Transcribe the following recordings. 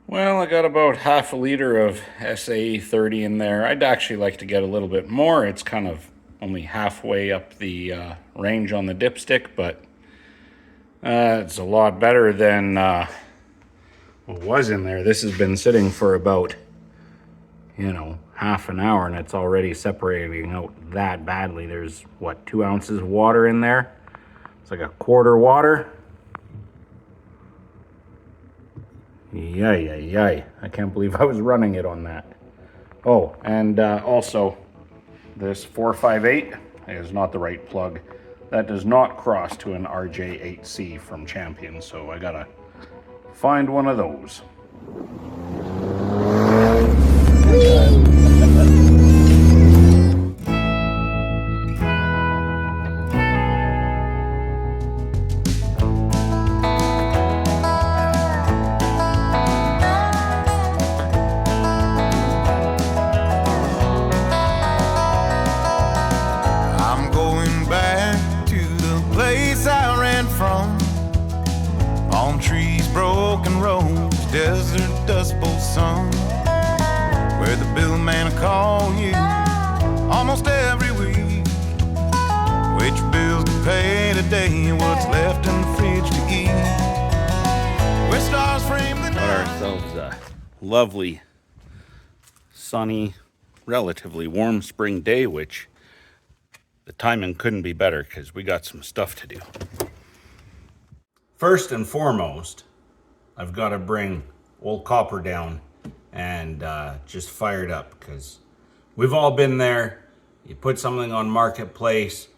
Well, I got about half a liter of SA30 in there. I'd actually like to get a little bit more. It's kind of only halfway up the range on the dipstick, but it's a lot better than what was in there. This has been sitting for about, half an hour, and it's already separating out that badly. There's, what, 2 ounces of water in there? It's like a quarter water. Yay. I can't believe I was running it on that. Oh, and also, this 458 is not the right plug. That does not cross to an RJ8C from Champion, so I gotta find one of those. I'm going back to the place I ran from. Palm trees, broken roads, desert dust bowl sun, where the bill man will call you almost every week. Which bills to pay today, what's left in the fridge to eat. Where stars frame the night. Got ourselves a lovely, sunny, relatively warm spring day, which the timing couldn't be better because we got some stuff to do. First and foremost, I've got to bring old Copper down and just fire it up, because we've all been there. You put something on Marketplace,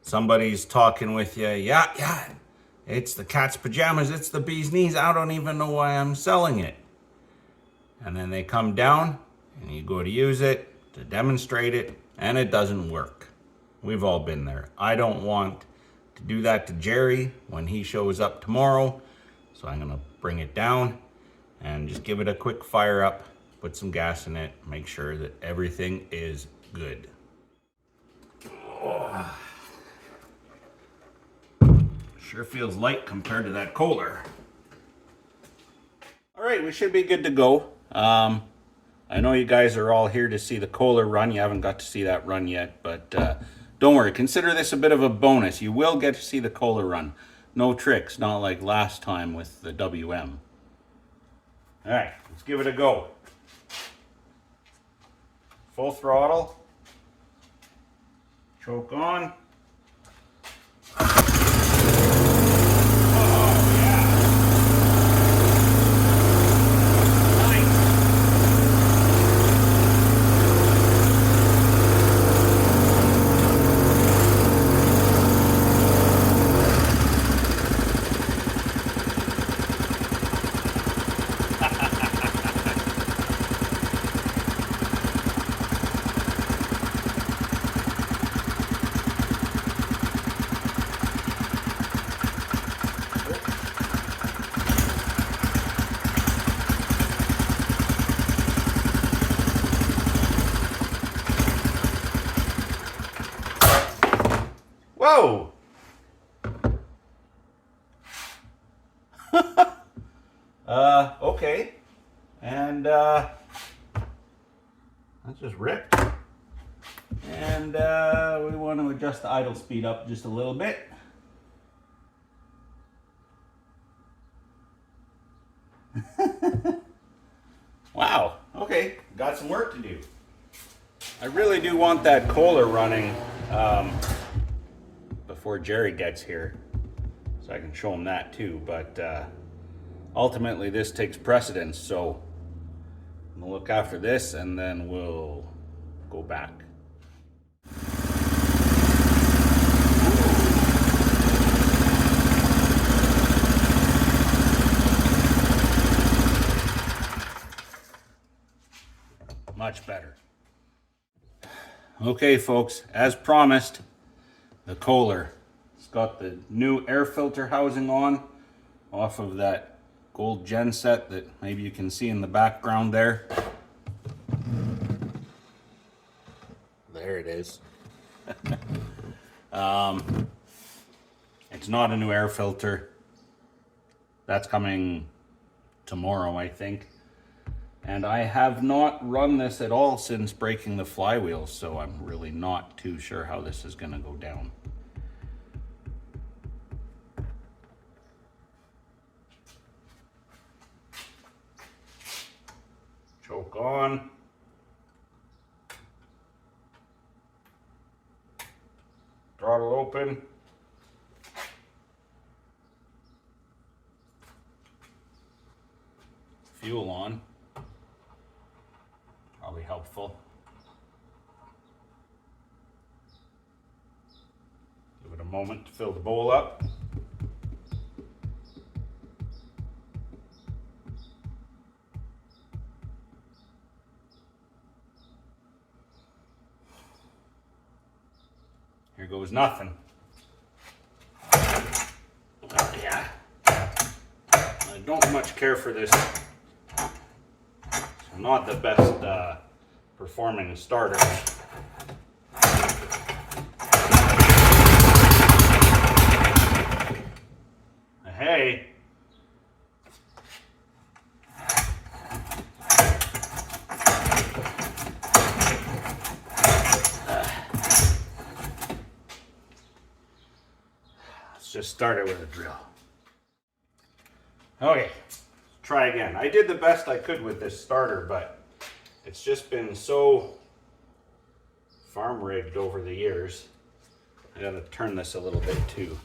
somebody's talking with you. Yeah, it's the cat's pajamas, it's the bee's knees. I don't even know why I'm selling it. And then they come down and you go to use it, to demonstrate it, and it doesn't work. We've all been there. I don't want to do that to Jerry when he shows up tomorrow. So I'm gonna bring it down and just give it a quick fire up, put some gas in it, make sure that everything is good. Oh. Sure feels light compared to that Kohler. All right, we should be good to go. I know you guys are all here to see the Kohler run. You haven't got to see that run yet, but don't worry. Consider this a bit of a bonus. You will get to see the Kohler run. No tricks, not like last time with the WM. All right, let's give it a go. Full throttle. Choke on. Whoa! Okay. And that just ripped. And we want to adjust the idle speed up just a little bit. Wow. Okay. Got some work to do. I really do want that Kohler running before Jerry gets here, so I can show him that too. But ultimately this takes precedence, so I'm gonna look after this and then we'll go back. Much better. Okay folks, as promised, the Kohler. It's got the new air filter housing on, off of that gold gen set that maybe you can see in the background there. There it is. It's not a new air filter. That's coming tomorrow, I think. And I have not run this at all since breaking the flywheel, so I'm really not too sure how this is going to go down. Choke on. Throttle open. Fuel on. Probably helpful. Give it a moment to fill the bowl up. Here goes nothing. Oh, yeah. I don't much care for this. So not the best performing starter. Hey. Let's just start it with a drill. Okay, let's try again. I did the best I could with this starter, but it's just been so farm rigged over the years. I gotta turn this a little bit too.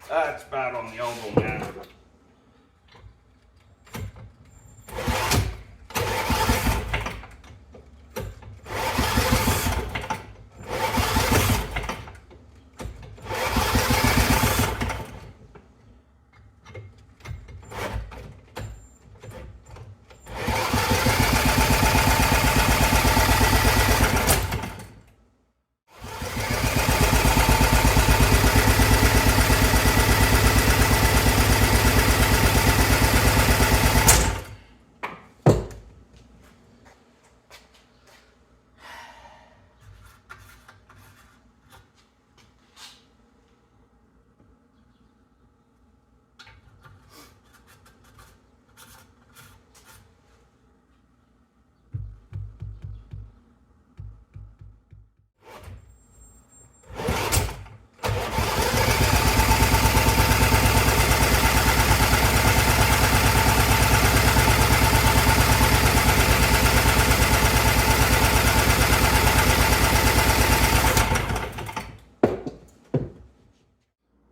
That's bad on the elbow, man.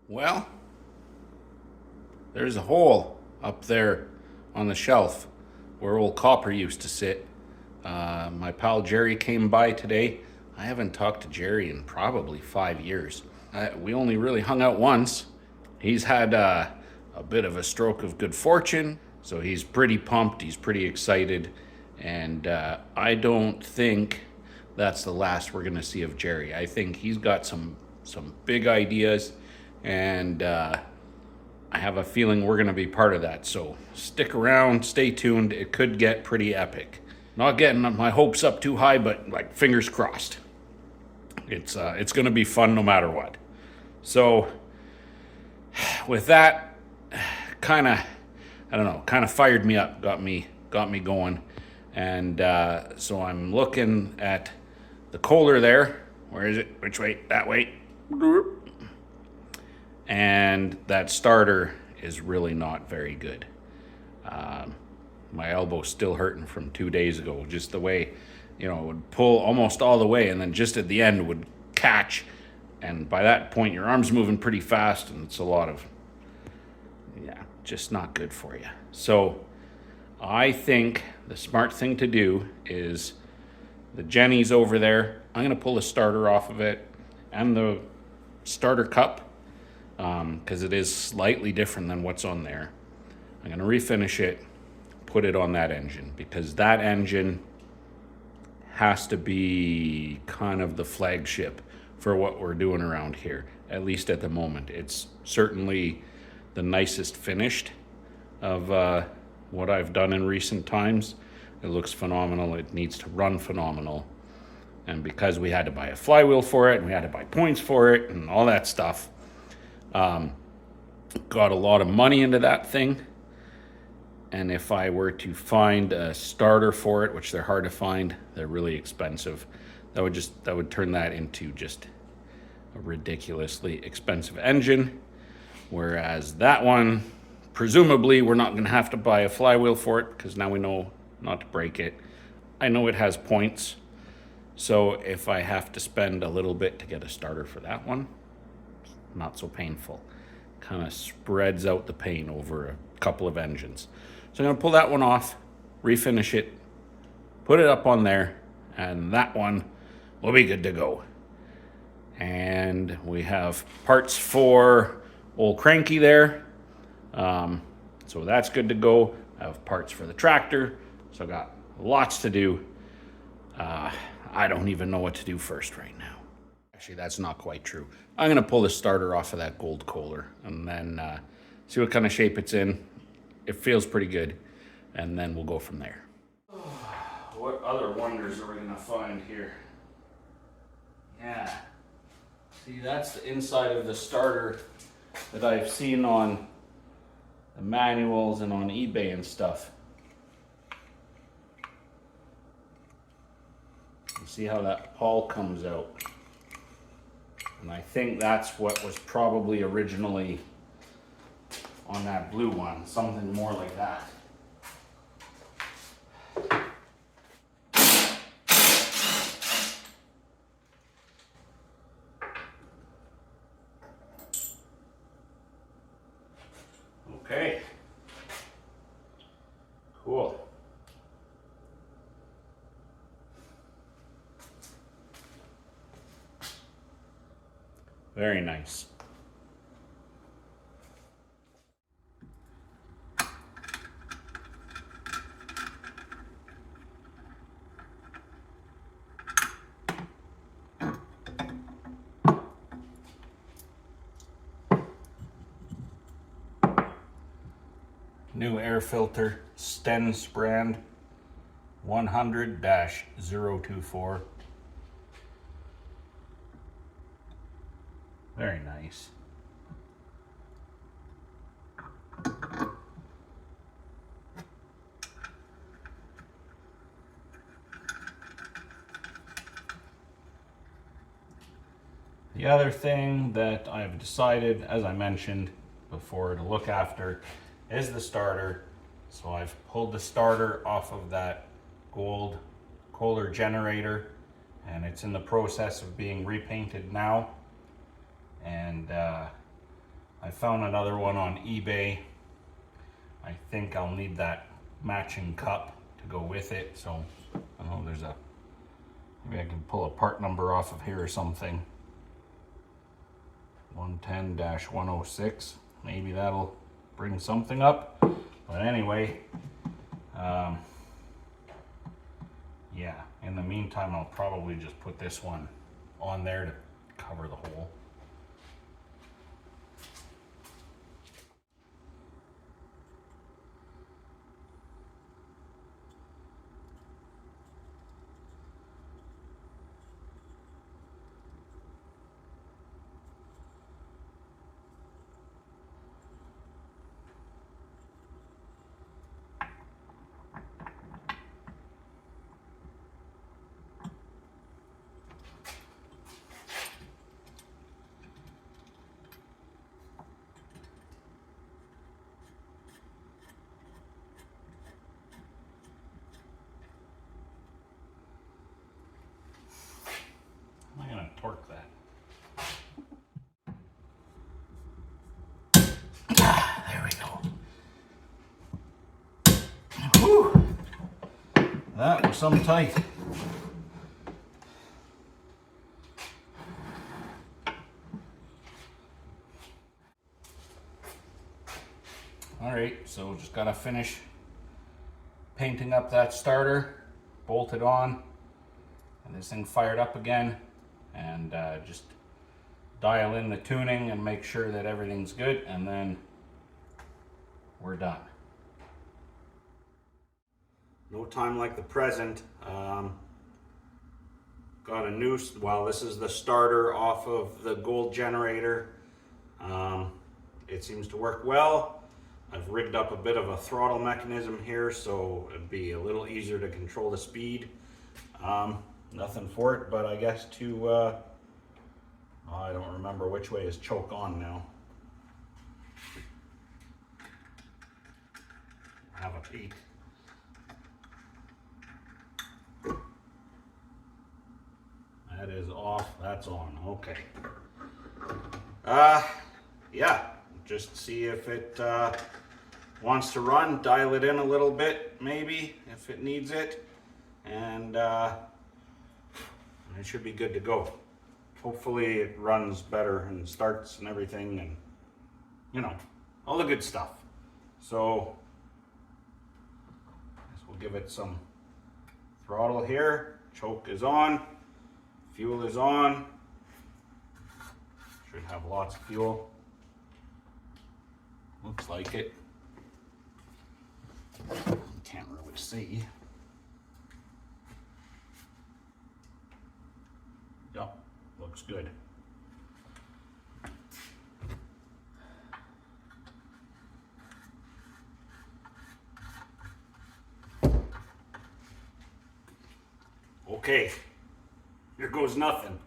Well, there's a hole up there on the shelf where old Copper used to sit. My pal Jerry came by today. I haven't talked to Jerry in probably 5 years. We only really hung out once. He's had a bit of a stroke of good fortune, so he's pretty pumped, he's pretty excited, and I don't think that's the last we're gonna see of Jerry. I think he's got some big ideas, and have a feeling we're going to be part of that. So stick around, stay tuned. It could get pretty epic. Not getting my hopes up too high, but like fingers crossed. It's going to be fun no matter what. So with that, kind of fired me up, got me going. And so I'm looking at the Kohler there. Where is it? Which way? That way. And that starter is really not very good. My elbow's still hurting from 2 days ago. Just the way, it would pull almost all the way, and then just at the end would catch. And by that point, your arm's moving pretty fast, and it's a lot of, just not good for you. So I think the smart thing to do is the Jenny's over there. I'm going to pull the starter off of it and the starter cup, because it is slightly different than what's on there. I'm going to refinish it, put it on that engine, because that engine has to be kind of the flagship for what we're doing around here, at least at the moment. It's certainly the nicest finished of what I've done in recent times. It looks phenomenal. It needs to run phenomenal. And because we had to buy a flywheel for it, and we had to buy points for it, and all that stuff, got a lot of money into that thing. And if I were to find a starter for it, which they're hard to find, they're really expensive, that would turn that into just a ridiculously expensive engine. Whereas that one, presumably, we're not going to have to buy a flywheel for it, because now we know not to break it. I know it has points, so if I have to spend a little bit to get a starter for that one, not so painful. Kind of spreads out the pain over a couple of engines. So I'm going to pull that one off, refinish it, put it up on there, and that one will be good to go. And we have parts for old Cranky there. So that's good to go. I have parts for the tractor, so I got lots to do. I don't even know what to do first right now. Actually, that's not quite true. I'm going to pull the starter off of that gold Kohler and then see what kind of shape it's in. It feels pretty good, and then we'll go from there. What other wonders are we going to find here? Yeah. See, that's the inside of the starter that I've seen on the manuals and on eBay and stuff. You see how that pawl comes out. And I think that's what was probably originally on that blue one, something more like that. Okay. Cool. Very nice. New air filter, Stens brand, 100-024. Very nice. The other thing that I've decided, as I mentioned before, to look after is the starter. So I've pulled the starter off of that gold Kohler generator, and it's in the process of being repainted now. And I found another one on eBay. I think I'll need that matching cup to go with it. So I don't know, maybe I can pull a part number off of here or something. 110-106. Maybe that'll bring something up. But anyway, yeah, in the meantime, I'll probably just put this one on there to cover the hole. That was some tight. Alright, so just gotta finish painting up that starter, bolt it on, and this thing fired up again, and just dial in the tuning and make sure that everything's good, and then we're done. No time like the present. Got a new, well, this is the starter off of the gold generator. It seems to work well. I've rigged up a bit of a throttle mechanism here, so it'd be a little easier to control the speed. Nothing for it, but I guess to, I don't remember which way is choke on now. Have a peek. That is off, that's on, okay. Yeah, just see if it wants to run, dial it in a little bit, maybe, if it needs it, and it should be good to go. Hopefully it runs better and starts and everything, and you know, all the good stuff. So, I guess we'll give it some throttle here. Choke is on, fuel is on. Should have lots of fuel. Looks like it. Can't really see. Yep, looks good. Okay, here goes nothing.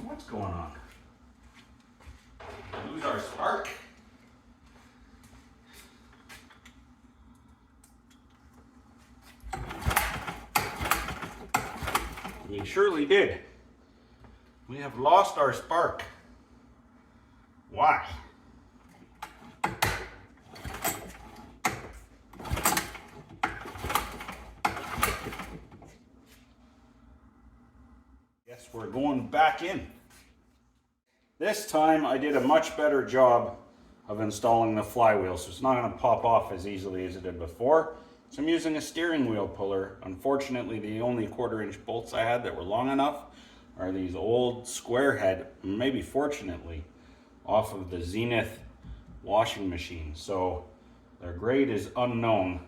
What's going on? Did we lose our spark? We surely did. We have lost our spark. Why? Guess we're going back in. This time I did a much better job of installing the flywheel, so it's not going to pop off as easily as it did before. So I'm using a steering wheel puller. Unfortunately, the only 1/4 inch bolts I had that were long enough are these old square head, maybe fortunately, off of the Zenith washing machine. So their grade is unknown.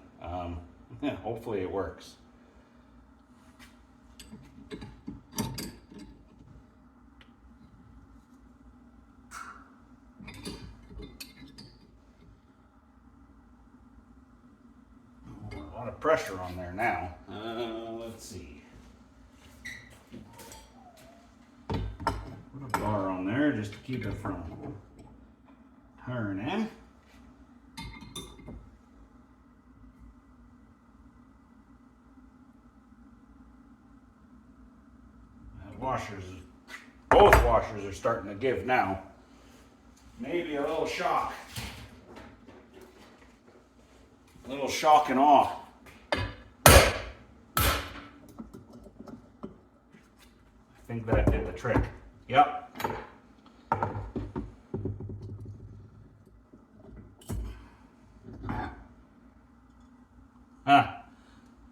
Yeah, hopefully it works. A lot of pressure on there now. Let's see. Put a bar on there just to keep it from turning. That washers, both washers are starting to give now. Maybe a little shock. A little shock and awe. I think that did the trick. Yep.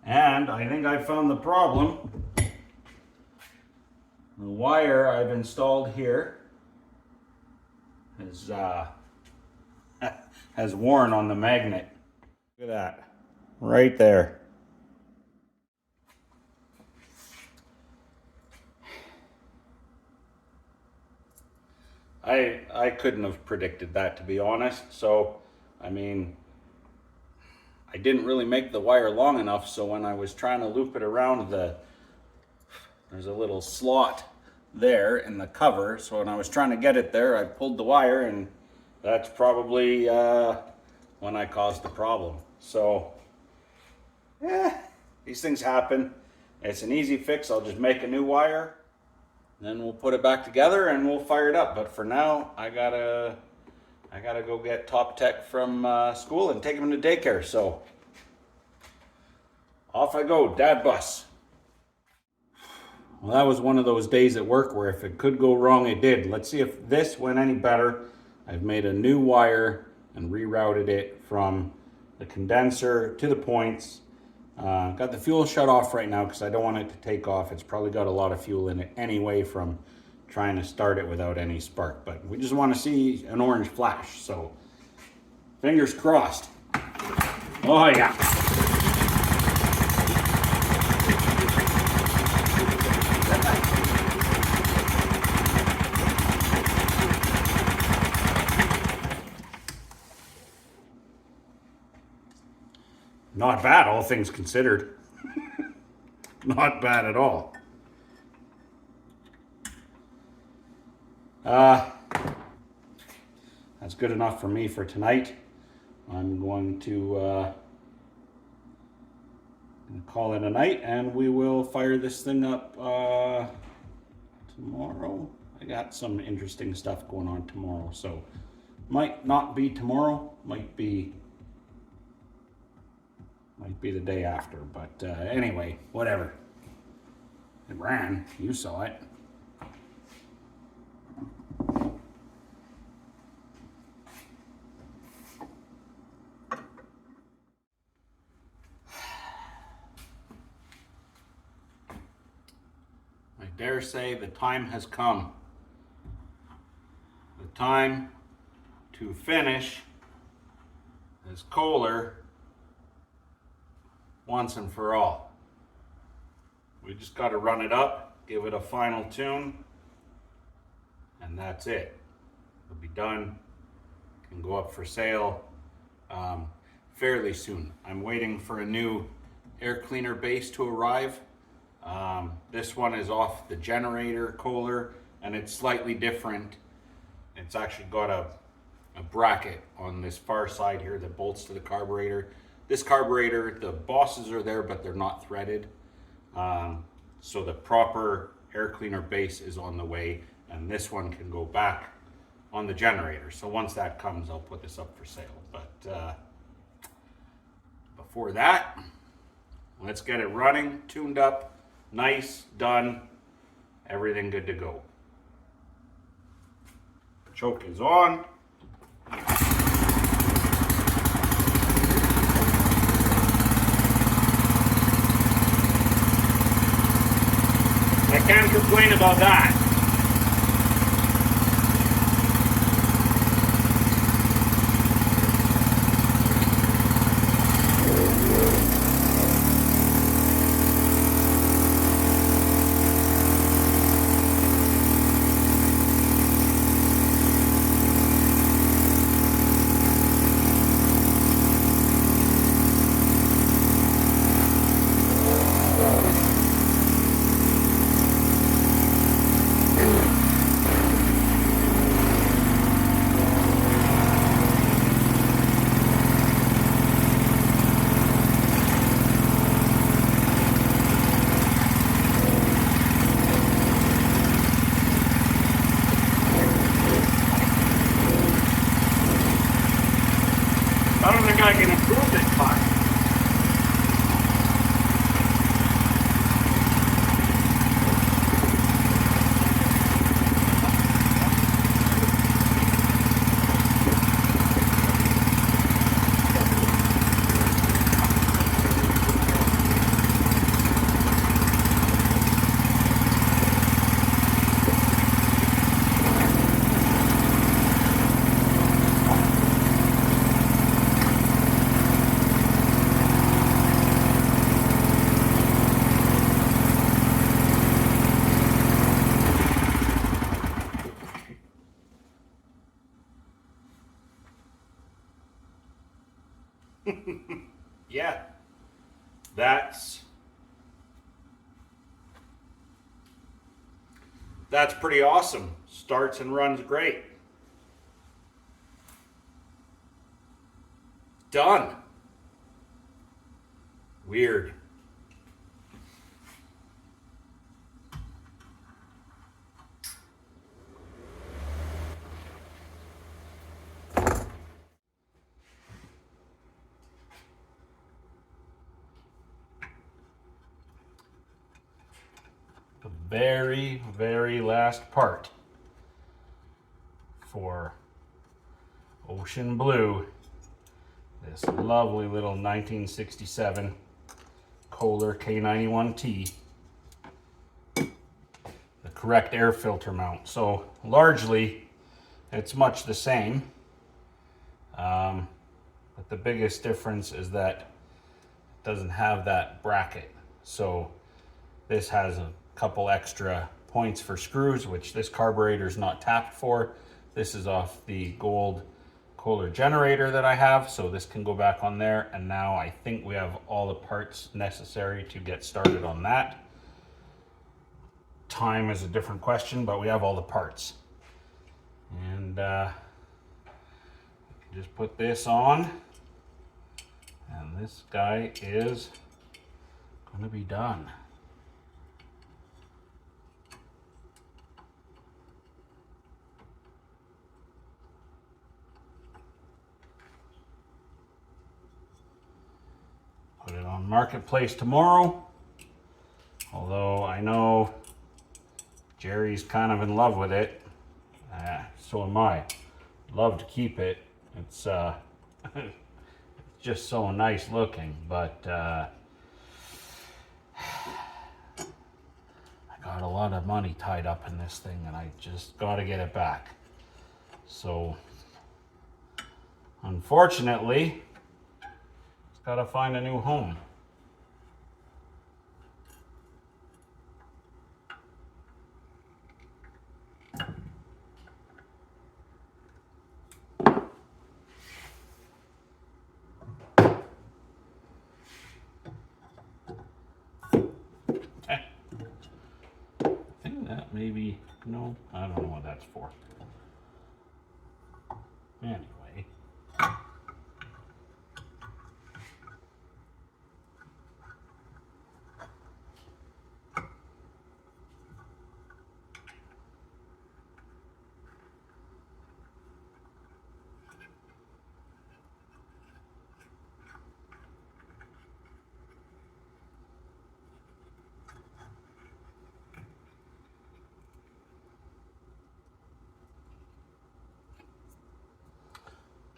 And I think I found the problem. The wire I've installed here has worn on the magnet. Look at that, right there. I couldn't have predicted that, to be honest. So, I mean, I didn't really make the wire long enough, so when I was trying to loop it around there's a little slot there in the cover, so when I was trying to get it there, I pulled the wire, and that's probably when I caused the problem. So, yeah, these things happen. It's an easy fix. I'll just make a new wire, then we'll put it back together and we'll fire it up. But for now, I gotta go get Top Tech from school and take him to daycare. So off I go, dad bus. Well, that was one of those days at work where if it could go wrong, it did. Let's see if this went any better. I've made a new wire and rerouted it from the condenser to the points. Got the fuel shut off right now because I don't want it to take off. It's probably got a lot of fuel in it anyway from trying to start it without any spark. But we just want to see an orange flash. So fingers crossed. Oh yeah. Not bad, all things considered. Not bad at all. That's good enough for me for tonight. I'm going to call it a night, and we will fire this thing up tomorrow. I got some interesting stuff going on tomorrow, so might not be tomorrow, might be the day after, but anyway, whatever. It ran, you saw it. I dare say the time has come. The time to finish this Kohler once and for all. We just got to run it up, give it a final tune, and that's it. It'll be done. Can go up for sale fairly soon. I'm waiting for a new air cleaner base to arrive. This one is off the generator Kohler, and it's slightly different. It's actually got a bracket on this far side here that bolts to the carburetor. This carburetor, the bosses are there, but they're not threaded. So the proper air cleaner base is on the way, and this one can go back on the generator. So once that comes, I'll put this up for sale. But before that, let's get it running, tuned up, nice, done, everything good to go. Choke is on. I can't complain about that. I don't think I can improve this car. yeah, that's pretty awesome. Starts and runs great. Done. Weird. The very, very last part for Ocean Blue. This lovely little 1967 Kohler K91T. The correct air filter mount. So largely it's much the same. But the biggest difference is that it doesn't have that bracket. So this has a couple extra points for screws, which this carburetor is not tapped for. This is off the gold Kohler generator that I have, so this can go back on there. And now I think we have all the parts necessary to get started on that. Time is a different question, but we have all the parts. And just put this on, and this guy is going to be done. Put it on Marketplace tomorrow, although I know Jerry's kind of in love with it. So am I. Love to keep it. It's just so nice looking, but I got a lot of money tied up in this thing, and I just got to get it back. So unfortunately, it's got to find a new home. Maybe, no, I don't know what that's for. Anyway.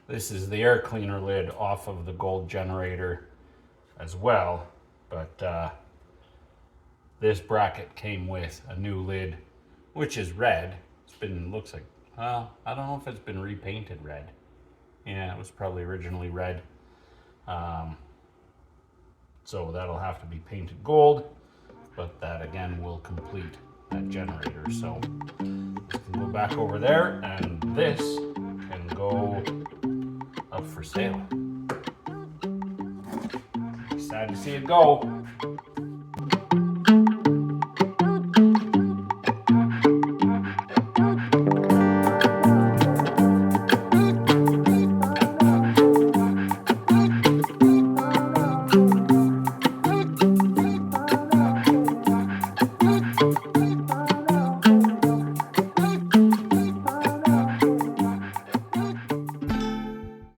This is the air cleaner lid off of the gold generator as well, but this bracket came with a new lid, which is red. It's been, looks like, well, I don't know if it's been repainted red. Yeah, it was probably originally red. So that'll have to be painted gold, but that again will complete that generator. So this can go back over there, and this can go up for sale. Sad to see it go.